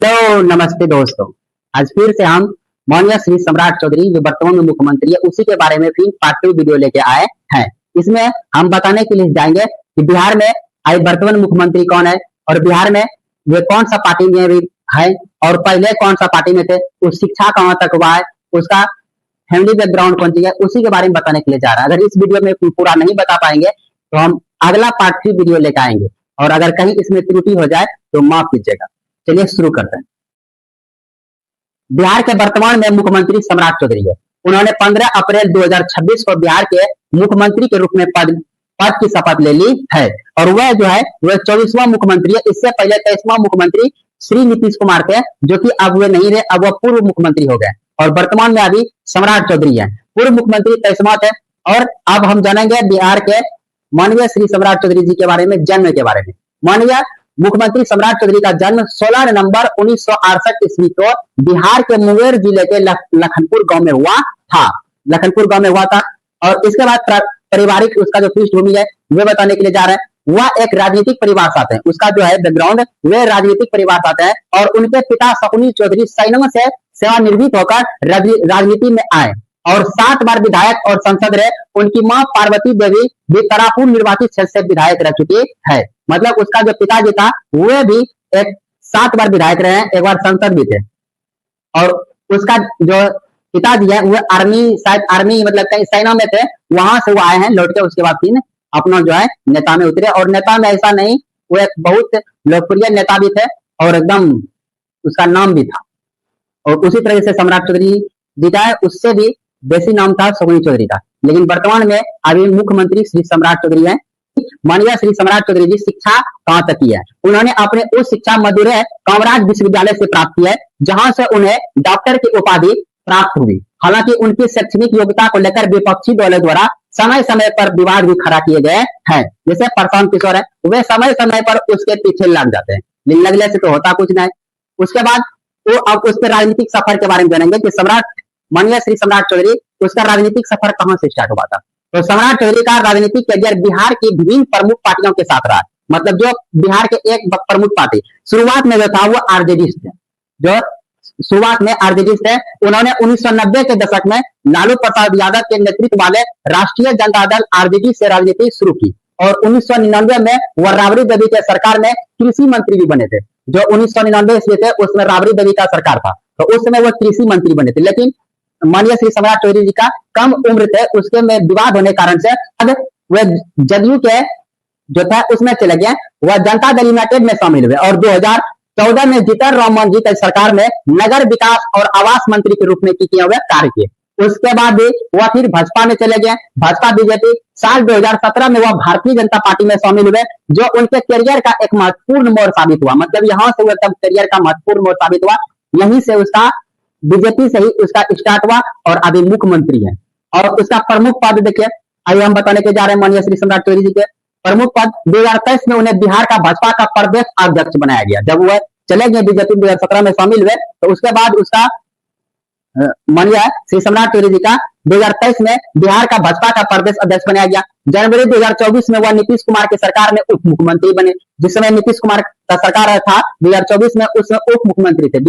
तो नमस्ते दोस्तों। आज फिर से हम माननीय श्री सम्राट चौधरी जो वर्तमान में मुख्यमंत्री है उसी के बारे में फिर पार्ट 2 वीडियो लेके आए हैं। इसमें हम बताने के लिए जाएंगे कि बिहार में आज वर्तमान मुख्यमंत्री कौन है और बिहार में वे कौन सा पार्टी में भी है और पहले कौन सा पार्टी में थे, उस शिक्षा कहाँ तक हुआ है, उसका फैमिली बैकग्राउंड कौन सी है, उसी के बारे में बताने के लिए जा रहा है। अगर इस वीडियो में पूरा नहीं बता पाएंगे तो हम अगला पार्ट 3 वीडियो लेकर आएंगे और अगर कहीं इसमें त्रुटि हो जाए तो माफ कीजिएगा। चलिए शुरू करते हैं। बिहार के वर्तमान में मुख्यमंत्री सम्राट चौधरी है। उन्होंने 15 अप्रैल 2026 को बिहार के मुख्यमंत्री के रूप में पद की शपथ ले ली है और वह जो है वह 24वां मुख्यमंत्री है। इससे पहले 23वां मुख्यमंत्री श्री नीतीश कुमार थे, जो कि अब वे नहीं रहे, अब वह पूर्व मुख्यमंत्री हो गए और वर्तमान में अभी सम्राट चौधरी है। पूर्व मुख्यमंत्री 23वां थे। और अब हम जानेंगे बिहार के माननीय श्री सम्राट चौधरी जी के बारे में, जन्म के बारे में। माननीय मुख्यमंत्री सम्राट चौधरी का जन्म 16 नवंबर 1968 ईस्वी को बिहार के मुंगेर जिले के लखनपुर गांव में हुआ था। और इसके बाद पारिवारिक उसका जो पृष्ठभूमि है वे बताने के लिए जा रहे हैं। वह एक राजनीतिक परिवार से आते हैं, उसका जो है बैकग्राउंड वे राजनीतिक परिवार से आते हैं और उनके पिता शकुनी चौधरी सैन्य से सेवानिवृत्त होकर राजनीति में आए और 7 बार विधायक और सांसद रहे। उनकी मां पार्वती देवी भी तारापुर निर्वाचित क्षेत्र से विधायक रह चुकी है। मतलब उसका जो पिताजी था वे भी 7 बार विधायक रहे हैं, 1 बार सांसद भी थे। और उसका जो पिताजी है वो शायद आर्मी मतलब कहीं सेना में थे, वहां से वो आए हैं लौट के। उसके बाद फिर अपना जो है नेता में उतरे और नेता में ऐसा नहीं, वो एक बहुत लोकप्रिय नेता भी थे और एकदम उसका नाम भी था। और उसी तरह से सम्राट चौधरी जी का उससे भी बेसी नाम था शकुनी चौधरी का। लेकिन वर्तमान में अभी मुख्यमंत्री श्री सम्राट चौधरी हैं। माननीय श्री सम्राट चौधरी जी शिक्षा कहां तक की है? उन्होंने अपने उस शिक्षा मदुरै कामराज विश्वविद्यालय से प्राप्त की है, जहां से उन्हें डॉक्टर की उपाधि प्राप्त हुई। हालांकि उनकी शैक्षणिक योग्यता को लेकर विपक्षी दलों द्वारा समय समय पर विवाद भी खड़ा किए गए हैं। जैसे प्रशांत किशोर है, वे समय समय पर उसके पीछे लग जाते हैं, लेकिन लगने से तो होता कुछ नहीं। उसके बाद वो अब उसके राजनीतिक सफर के बारे में जानेंगे कि माननीय श्री सम्राट चौधरी उसका राजनीतिक सफर कहां से स्टार्ट हुआ था। तो सम्राट चौधरी का राजनीतिक करियर बिहार की विभिन्न प्रमुख पार्टियों के साथ रहा। मतलब जो बिहार के एक प्रमुख पार्टी शुरुआत में जो था वो आरजेडी थे, जो शुरुआत में आरजेडी थे। उन्होंने 1990 के दशक में लालू प्रसाद यादव के नेतृत्व वाले राष्ट्रीय जनता दल आरजेडी से राजनीति शुरू की और 1999 में वह राबड़ी देवी के सरकार में कृषि मंत्री भी बने थे। जो 1999 ईस्वी थे उसमें राबड़ी देवी का सरकार था, तो उस समय वो कृषि मंत्री बने थे। लेकिन माननीय श्री सम्राट चौधरी जी का कम उम्र थे, उसके में विवाद होने कारण से वे जदयू के जो था उसमें चले गए, वह जनता दल यूनाइटेड में शामिल हुए और 2014 में जीतन राम मांझी की सरकार में नगर विकास और आवास मंत्री के रूप में किए हुए कार्य किए। उसके बाद भी वह फिर भाजपा में चले गए, भाजपा बीजेपी। साल 2017 में वह भारतीय जनता पार्टी में शामिल हुए, जो उनके करियर का एक महत्वपूर्ण मोड़ साबित हुआ। मतलब यहाँ से वो करियर का महत्वपूर्ण मोड़ साबित हुआ, यहीं से उसका बीजेपी से ही उसका स्टार्ट हुआ और अभी मुख्यमंत्री है। और उसका प्रमुख पद देखिए, आइए हम बताने के जा रहे हैं माननीय श्री सम्राट चौधरी जी के प्रमुख पद। 2023 में उन्हें बिहार का भाजपा का प्रदेश अध्यक्ष बनाया गया। जब वह चले गए बीजेपी 2017 में शामिल हुए, तो उसके बाद उसका माननीय श्री सम्राट चौधरी जी का 2023 में बिहार का भाजपा का प्रदेश अध्यक्ष बनाया गया। जनवरी 2024 में वह नीतीश कुमार की सरकार में उप मुख्यमंत्री बने। जिस समय नीतीश कुमार का सरकार था 2024 में, उसमें उप मुख्यमंत्री थे,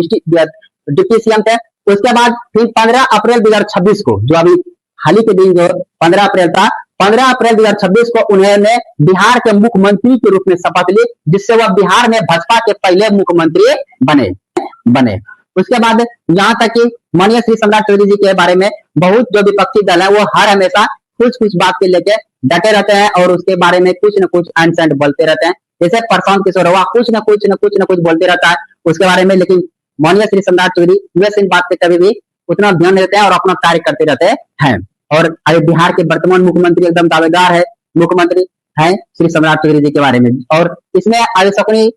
डिप्टी सीएम थे। उसके बाद फिर 15 अप्रैल 2026 को, जो अभी हाल ही के दिन जो 15 अप्रैल था, 15 अप्रैल 2026 को उन्होंने बिहार के मुख्यमंत्री के रूप में शपथ ली, जिससे वह बिहार में भाजपा के पहले मुख्यमंत्री बने। उसके बाद यहाँ तक कि माननीय श्री सम्राट चौधरी जी के बारे में बहुत जो विपक्षी दल है वो हर हमेशा कुछ बात के लेके डटे रहते हैं और उसके बारे में कुछ न कुछ एंड बोलते रहते हैं। जैसे प्रशांत किशोर हुआ, कुछ न कुछ बोलते रहता है उसके बारे में। लेकिन माननीय श्री सम्राट चौधरी इन बात पे कभी भी उतना ध्यान देते हैं और अपना कार्य करते रहते हैं। और अभी बिहार के वर्तमान मुख्यमंत्री एकदम दावेदार है मुख्यमंत्री है श्री सम्राट चौधरी जी के बारे में। और इसमें आगे शकुनी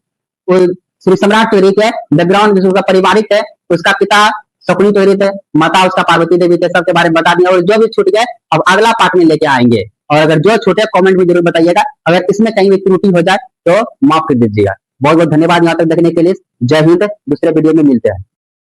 श्री सम्राट चौधरी के बैकग्राउंड उसका पारिवारिक है, उसका पिता शकुनी चौधरी थे, माता उसका पार्वती देवी थे, सबके बारे में बता दिया। और जो भी छूट गए अब अगला पार्ट में लेके आएंगे। और अगर जो छोटे कमेंट में जरूर बताइएगा, अगर इसमें कहीं भी त्रुटि हो जाए तो माफ कर दीजिएगा। बहुत बहुत धन्यवाद यहाँ तक देखने के लिए। जय हिंद। दूसरे वीडियो में मिलते हैं।